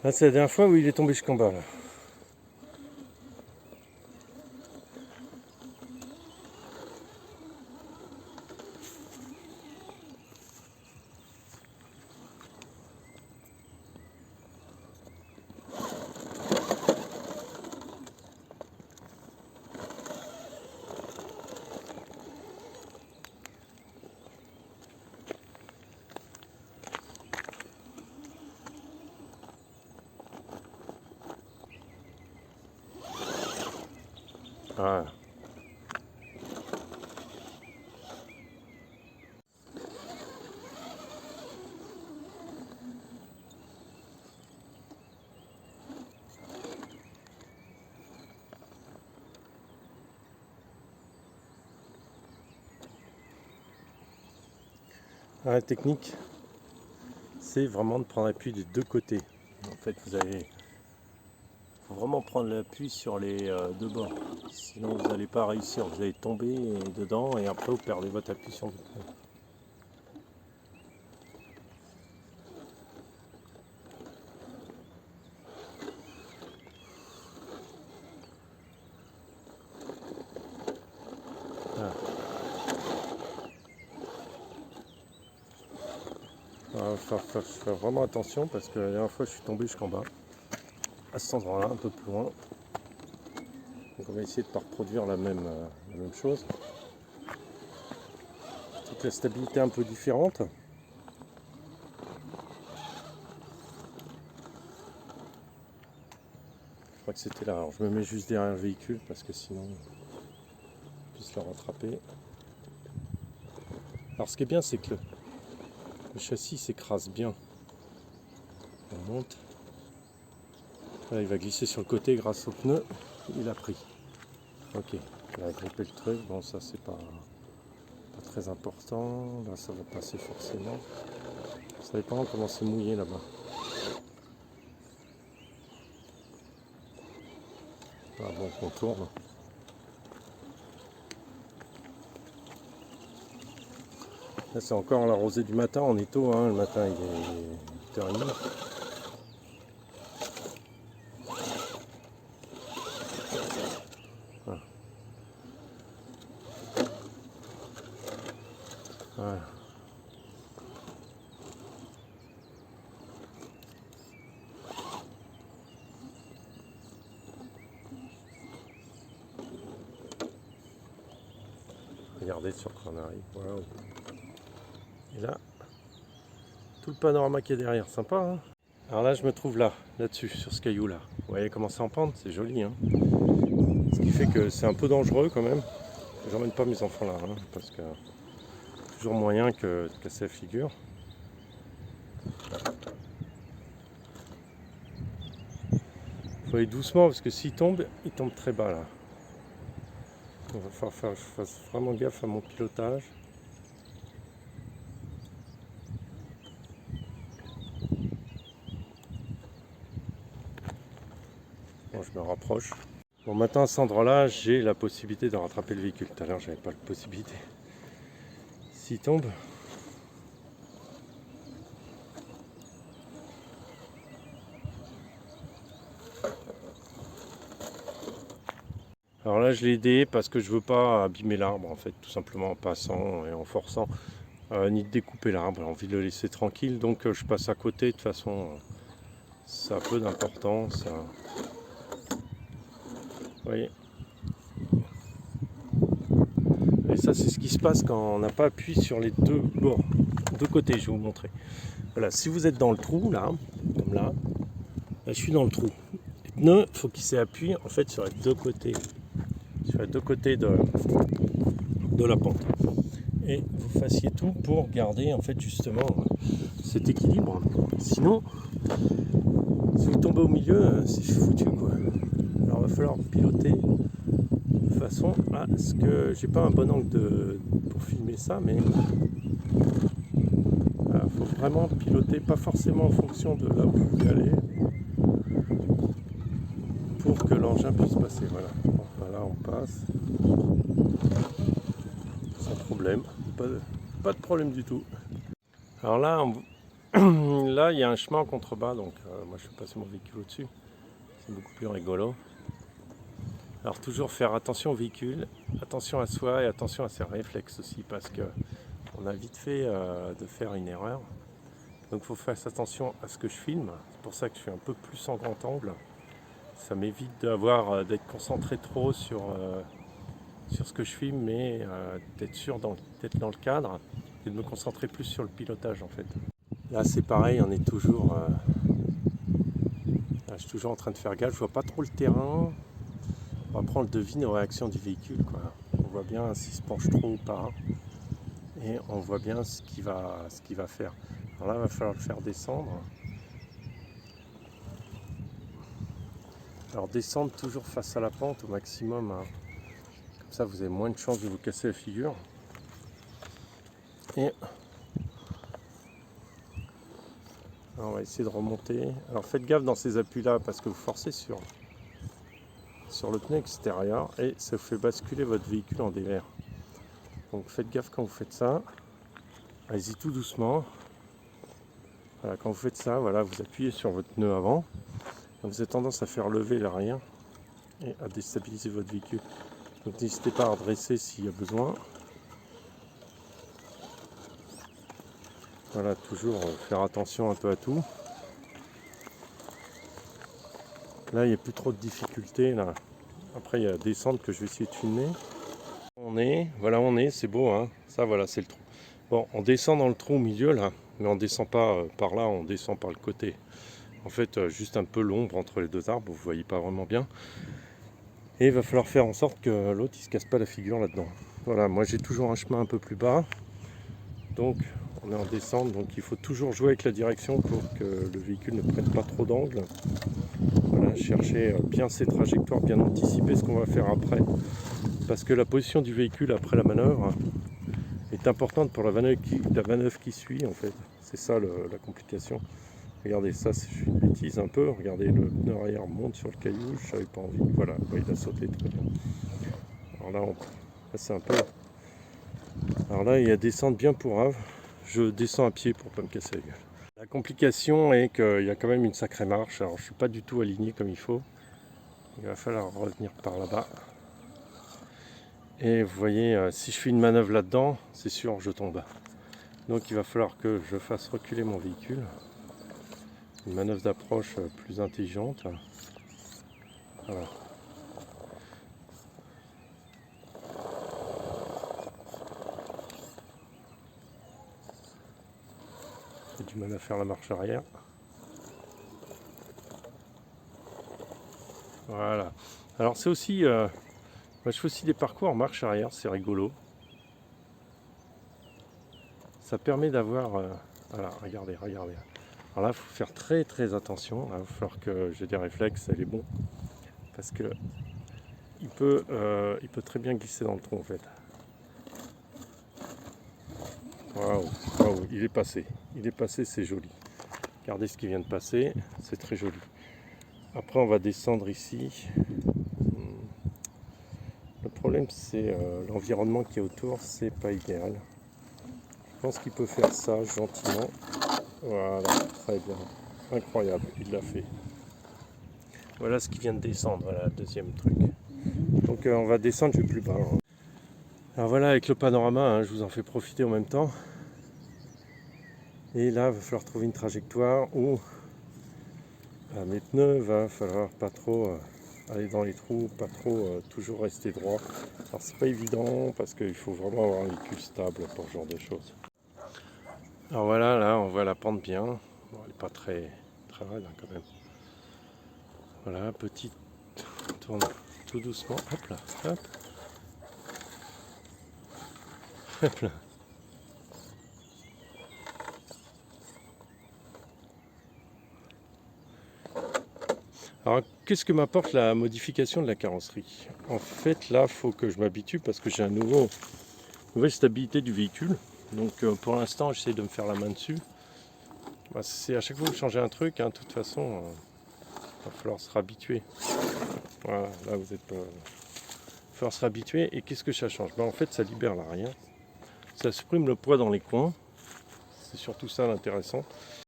Là, c'est la dernière fois où il est tombé jusqu'en bas là. Voilà. La technique, c'est vraiment de prendre appui des deux côtés. En fait, faut vraiment prendre l'appui sur les deux bords. Sinon, vous n'allez pas réussir. Vous allez tomber dedans et après, vous perdez votre appui sur le côté. Voilà. Il faut faire vraiment attention parce que la dernière fois, je suis tombé jusqu'en bas. À cet endroit-là, un peu plus loin. Donc on va essayer de ne pas reproduire la même chose. Toute la stabilité un peu différente. Je crois que c'était là. Alors je me mets juste derrière le véhicule parce que sinon je puisse le rattraper. Alors ce qui est bien, c'est que le châssis s'écrase bien. On monte. Là, il va glisser sur le côté grâce au pneu. Il a pris. Ok, il a grippé le truc. Bon, ça c'est pas très important. Là, ça va passer forcément. Ça dépend comment c'est mouillé là-bas. Ah bon, on tourne. Là, c'est encore la rosée du matin. On est tôt, hein. Le matin, il est 8h30. Voilà. Voilà. Regardez sur quoi on arrive. Wow. Et là, tout le panorama qui est derrière, sympa, hein. Alors là, je me trouve là-dessus, sur ce caillou-là. Vous voyez comment c'est en pente, c'est joli, hein. Ce qui fait que c'est un peu dangereux quand même. J'emmène pas mes enfants là, hein, parce que toujours moyen que de casser la figure. Faut aller doucement parce que s'il tombe très bas là. Il va falloir que je fasse vraiment gaffe à mon pilotage. Bon, je me rapproche. Bon, maintenant à cet endroit-là, j'ai la possibilité de rattraper le véhicule. Tout à l'heure, j'avais pas la possibilité. S'il tombe. Alors là, je l'ai aidé parce que je veux pas abîmer l'arbre, en fait, tout simplement en passant et en forçant, ni de découper l'arbre. J'ai envie de le laisser tranquille, donc je passe à côté. De toute façon, ça a peu d'importance. Vous voyez. Et ça, c'est ce qui se passe quand on n'a pas appuyé sur les deux bords, deux côtés. Je vais vous montrer. Voilà, si vous êtes dans le trou, là, comme là, je suis dans le trou. Les pneus, il faut qu'ils s'appuient en fait sur les deux côtés, de la pente. Et vous fassiez tout pour garder en fait justement cet équilibre. Sinon, si vous tombez au milieu, c'est foutu quoi. Alors il va falloir piloter de façon à ce que j'ai pas un bon angle pour filmer ça, mais il faut vraiment piloter, pas forcément en fonction de là où vous voulez aller, pour que l'engin puisse passer. Voilà. Bon, voilà, on passe sans problème, pas de problème du tout. Alors là, Là, il y a un chemin en contrebas, donc moi je vais passer mon véhicule au-dessus. C'est beaucoup plus rigolo. Alors toujours faire attention au véhicule, attention à soi et attention à ses réflexes aussi, parce que on a vite fait de faire une erreur. Donc il faut faire attention à ce que je filme. C'est pour ça que je suis un peu plus en grand angle. Ça m'évite d'être concentré trop sur ce que je filme, mais d'être dans le cadre et de me concentrer plus sur le pilotage en fait. Là c'est pareil, je suis toujours en train de faire gaffe, je vois pas trop le terrain. Après on le devine aux réactions du véhicule, quoi. On voit bien s'il se penche trop ou pas. Et on voit bien ce qu'il va faire. Alors là il va falloir le faire descendre. Alors descendre toujours face à la pente au maximum, hein. Comme ça vous avez moins de chances de vous casser la figure. Et alors, on va essayer de remonter. Alors faites gaffe dans ces appuis là parce que vous forcez sur le pneu extérieur et ça fait basculer votre véhicule en dévers. Donc faites gaffe quand vous faites ça. Allez-y tout doucement. Voilà, quand vous faites ça, voilà, vous appuyez sur votre pneu avant. Vous avez tendance à faire lever l'arrière et à déstabiliser votre véhicule. Donc n'hésitez pas à redresser s'il y a besoin. Voilà, toujours faire attention un peu à tout. Là, il n'y a plus trop de difficultés. Là. Après, il y a la descente que je vais essayer de filmer. On est, c'est beau, hein. Ça, voilà, c'est le trou. Bon, on descend dans le trou au milieu, là, mais on descend pas par là, on descend par le côté. En fait, juste un peu l'ombre entre les deux arbres, vous voyez pas vraiment bien. Et il va falloir faire en sorte que l'autre, il se casse pas la figure là-dedans. Voilà, moi j'ai toujours un chemin un peu plus bas. Donc, on est en descente, donc il faut toujours jouer avec la direction pour que le véhicule ne prenne pas trop d'angle. Voilà, chercher bien ses trajectoires, bien anticiper ce qu'on va faire après. Parce que la position du véhicule après la manœuvre est importante pour la manœuvre qui suit en fait. C'est ça la complication. Regardez ça, je fais une bêtise un peu. Regardez, le pneu arrière monte sur le caillou, je n'avais pas envie. Voilà, il a sauté très bien. Alors là, c'est un peu. Alors là, il y a descente bien pourrave. Je descends à pied pour ne pas me casser la gueule. La complication est qu'il y a quand même une sacrée marche. Alors je ne suis pas du tout aligné comme il faut. Il va falloir revenir par là-bas. Et vous voyez, si je fais une manœuvre là-dedans, c'est sûr, je tombe. Donc il va falloir que je fasse reculer mon véhicule. Une manœuvre d'approche plus intelligente. Voilà. J'ai du mal à faire la marche arrière. Voilà. Alors c'est aussi... moi je fais aussi des parcours en marche arrière, c'est rigolo. Ça permet d'avoir... voilà, regardez. Alors là, il faut faire très très attention. Il va falloir que j'ai des réflexes, elle est bon. Parce que il peut très bien glisser dans le trou en fait. Waouh, il est passé, c'est joli. Regardez ce qui vient de passer, c'est très joli. Après on va descendre ici. Le problème c'est l'environnement qui est autour, c'est pas idéal. Je pense qu'il peut faire ça gentiment. Voilà, très bien, incroyable, il l'a fait. Voilà ce qui vient de descendre, voilà, deuxième truc. Donc on va descendre, je vais plus bas. Hein. Alors voilà, avec le panorama, hein, je vous en fais profiter en même temps. Et là, il va falloir trouver une trajectoire où mes pneus, va falloir pas trop aller dans les trous, pas trop toujours rester droit. Alors c'est pas évident parce qu'il faut vraiment avoir un véhicule stable pour ce genre de choses. Alors voilà, là on voit la pente bien. Bon, elle n'est pas très raide hein, quand même. Voilà, petite tourne tout doucement. Hop là, hop. Hop là. Alors, qu'est-ce que m'apporte la modification de la carrosserie? En fait, là, il faut que je m'habitue parce que j'ai une nouvelle stabilité du véhicule. Donc, pour l'instant, j'essaie de me faire la main dessus. Bah, c'est à chaque fois que vous changez un truc, hein, de toute façon, il va falloir se réhabituer. Voilà, là, vous êtes pas... Il va falloir se réhabituer. Et qu'est-ce que ça change? En fait, ça libère l'arrière. Ça supprime le poids dans les coins. C'est surtout ça l'intéressant.